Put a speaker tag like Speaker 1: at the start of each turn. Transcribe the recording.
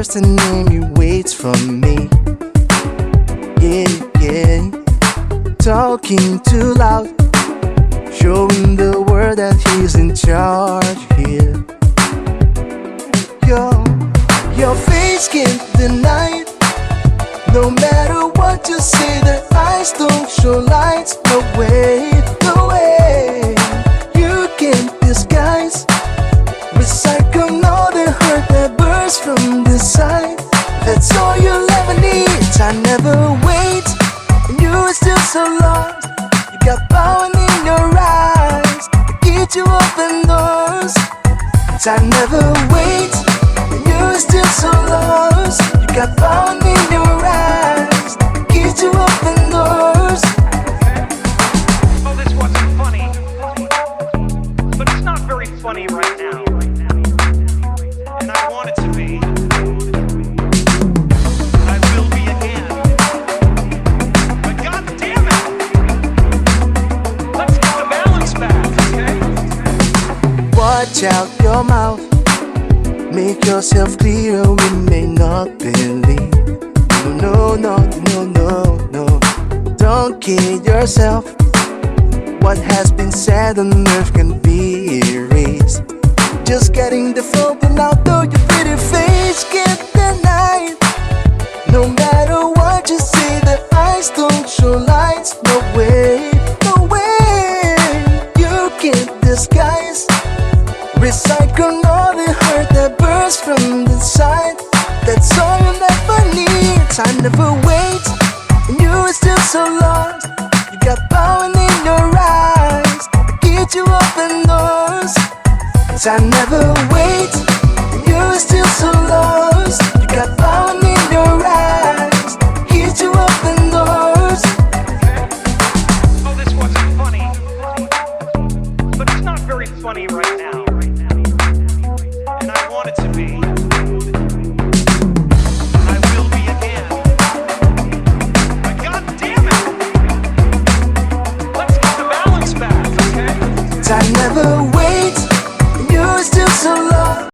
Speaker 1: first name he waits for me. Yeah, yeah. Talking too loud, showing the world that he's in charge here. Your face can't deny it. No matter what you say, their eyes don't show lights. No way, no way. You can't disguise, recycle all the hurt that bursts from the side. That's all you'll ever need. I never wait, and you are still so lost. You got power in your eyes to get you open doors. I never wait, and you are still so lost. You got power in your eyes to get you open doors.
Speaker 2: Oh, this wasn't funny, but it's not very funny right now, and I want it to be. I will be again. But God damn it, let's get the balance back, okay?
Speaker 1: Watch out your mouth, make yourself clear. We may not believe. No, no, no, no, no. Don't kid yourself. What has been said on earth can be erased. Just getting the phone out, though your pretty face can't deny it. No matter what you say, the eyes don't show lights. No way, no way. You can't disguise, recycle all the hurt that bursts from the side. That's all you'll ever need. I never wait, and you are still so lost. You got power in your eyes to get you open doors. I never wait, and you are still so lost. You got power in your eyes to get you open doors.
Speaker 2: Oh, this wasn't funny, but it's not very funny right now, and I want it to be. I will be again. But God damn it, let's get the balance back, okay?
Speaker 1: I never wait.